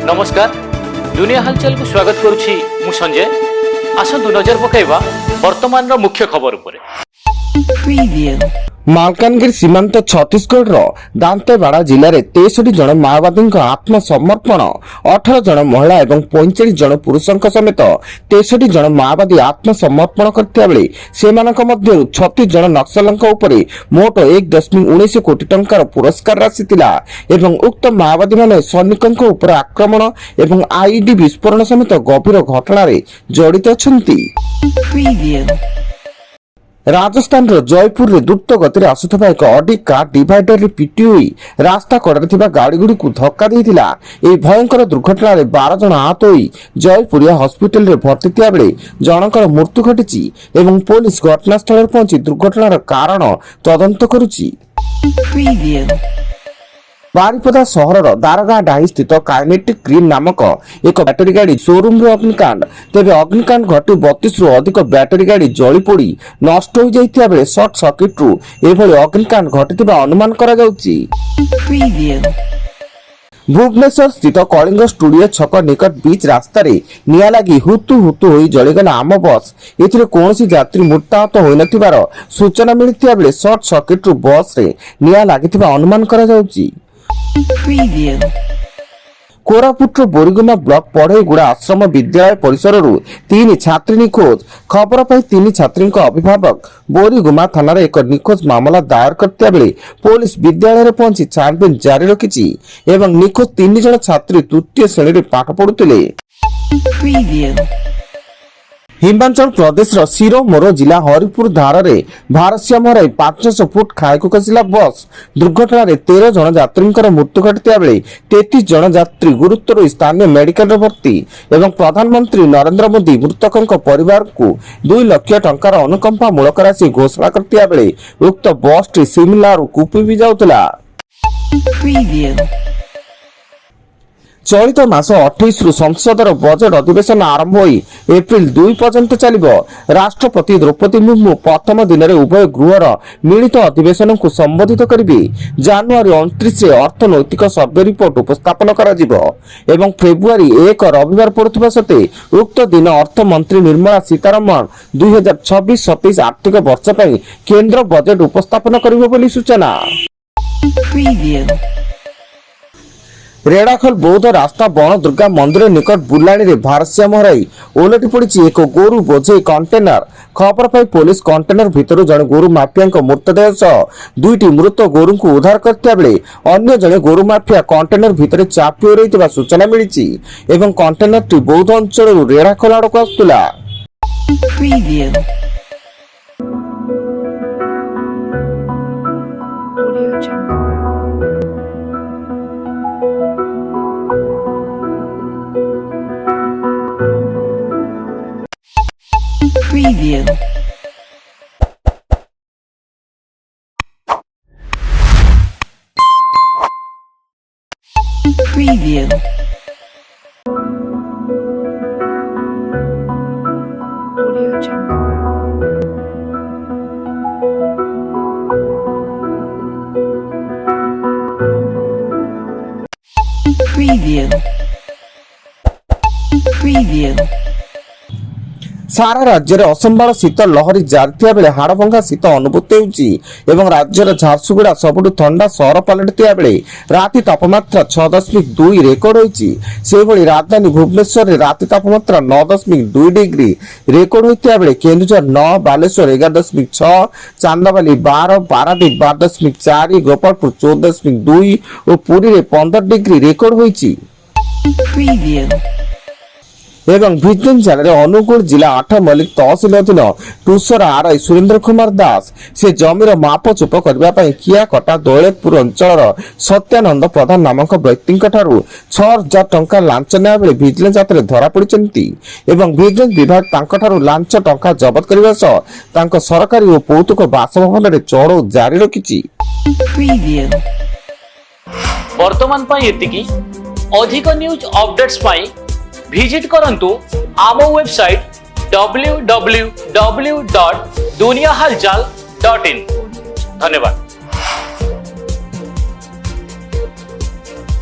नमस्कार दुनिया हालचाल को स्वागत करुछि मु संजय। आसंतु नजर पकाइबा वर्तमान मुख्य खबर उपरे। मालकानगिरी सीमांत छत्तीसगढ़ दांतेवाड़ा जिले में 63 जन माओवादी आत्मसमर्पण 18 जन महिला और 45 जन पुरुषों समेत 63 जन माओवादी आत्मसमर्पण करता बेले से 36 जन नक्सलों मोट 1.19 कोटी टंकार पुरस्कार राशि थिला एवं उक्त माओवादी माने सैनिकों उपर आक्रमण और आईडी विस्फोरण समेत गभीर घटना जड़ित अछंती। राजस्थान जयपुर में द्रुत गति आसुवा एक अडी कार डिवाइडर पिटी हुई रास्ता कड़े गाड़ी गुड़ी को धक्का देता। यह भयंकर दुर्घटना 12 जन आहत हो जयपुरिया हस्पिटाल में भर्ती थिया बेले जनकर मृत्यु घटी एवं पुलिस घटनास्थल पहुंची दुर्घटनार कारण तदंत करुछि। बारिपदा सहर दारगाँ डाही स्थित काइनेटिक ग्रीन नामक एक बैटरी गाड़ी शोरूम अग्निकांड। तेज अग्निकांड घटी 32 रु अधिक बैटरी गाड़ी जली पोड़ी नष्ट हो जाइतिया बेले शॉर्ट सर्किट रु एभली अग्निकांड घटिथिबा अनुमान करा जाउछि। भुवनेश्वर स्थित कलिंग स्टूडियो छक निकट बीच रास्ता रे निया लगी हुतु हो जलीगला आम बस। एथिरे कोनोसी यात्री मृताहत होई नथिबार सूचना मिलिथिया बेले शॉर्ट सर्किट रु बस रे निया लागिथिबा अनुमान करा जाउछि। कोरापुट बोरीगुमा ब्लॉक पढ़ईगुड़ा आश्रम विद्यालय परिसर 3 छात्री निखोज। खबर पाई 3 छात्री अभिभावक बोरीगुमा थाना एक निखोज मामला दायर करते बेले पुलिस विद्यालय पहुंची छानबीन जारी रखी एवं निखोज 3 जन छात्री तृतीय श्रेणी में पाठ पढ़ुते। हिमाचल प्रदेश सिरोमोरो जिला हरिपुर धार में भारसाम्य हराई 500 फुट खाई को खसला बस। दुर्घटना 13 जन यात्री मृत्यु घटता बेले 33 जन यात्री गुरुतर स्थानीय मेडिकल भर्ती एवं प्रधानमंत्री नरेंद्र मोदी मृतकों परिवार को 2 लाख टंकार अनुकंपामूलक राशि घोषणा करता बेले उक्त बस टी सिमलारू कुपी भी जाउतला। चलित मास 28 रु संसदर बजेट अधिवेशन आरंभ हो एप्रिल 2 पर्यंत चलिबो। राष्ट्रपति द्रौपदी मुर्मू प्रथम दिन में उभय गृहर मिलित अधिवेशन को संबोधित करिवे। जनवरी 29 रे अर्थनैतिक सर्वे रिपोर्ट उपस्थापन कराजिबो एवं फेब्रुआरी 1 रविवार पड़ुथिबा सते उक्त दिन अर्थ मंत्री निर्मला सीतारमण 2026-27 आर्थिक वर्ष पई केंद्र बजेट उपस्थापन करिबो बोली सूचना। रेड़ाखोल बौद्ध रास्ता बण दुर्गा मंदिर निकट बुलाणी रे भारसाम्य हराई ओलटी पड़ी एक गोरु बोझे कंटेनर। खबर पाई पुलिस कंटेनर भितर जड़े गोरु माफिया मृतदेह सह 2टी मृत गोरु को उद्धार करता बेले अन्य जड़े गोरु माफिया कंटेनर भितर चापी रही सूचना मिली एवं कंटेनर टी बौद्ध अंचल रेड़ाखोल आड़ को आसुला। Preview. Preview. Audio Jungle. Preview. Preview. सारा राज्य में असंभाल शीत लहरी जारी थिया बेले हाड़भंगा शीत अनुभूत होउछि एवं राज्यर झारसुगुड़ा सबुठु ठंडा सहर पलटिथिया बेले राति तापमात्रा 6.2 रेकर्ड होइछि। सेहि राजधानी भुवनेश्वर रे राति तापमात्रा 9.2 डिग्री रेकर्ड होइथिया बेले केन्दुझर 9, बालेश्वर 11.6, चांदाबाली 12, पारादीप 12.4, गोपालपुर 14.2 और पुरी रे 15 डिग्री रेकर्ड होइछि। एवं भिजन जिले अनुगुल जिला 8 मल्लिक तहसिल अधीन टूसर आरआई सुरेंद्र कुमार दास से जमीर मापचुप करने किया कटा दौलतपुर अंचल सत्यानंद प्रधान नामक व्यक्ति 6,000 टंका लांच नेबा बेले भिजिलेंस हाथ धरा पड़ती एवं भिजिलेंस विभाग लांच टंका जबत करने सह सरकारी और पौतुक बासभवन में चढ़ऊ जारी रखी। वर्तमान अधिक न्यूज अपडेट्स पाई विजिट करंतु आम वेबसाइट www.duniyahalchal.in। धन्यवाद।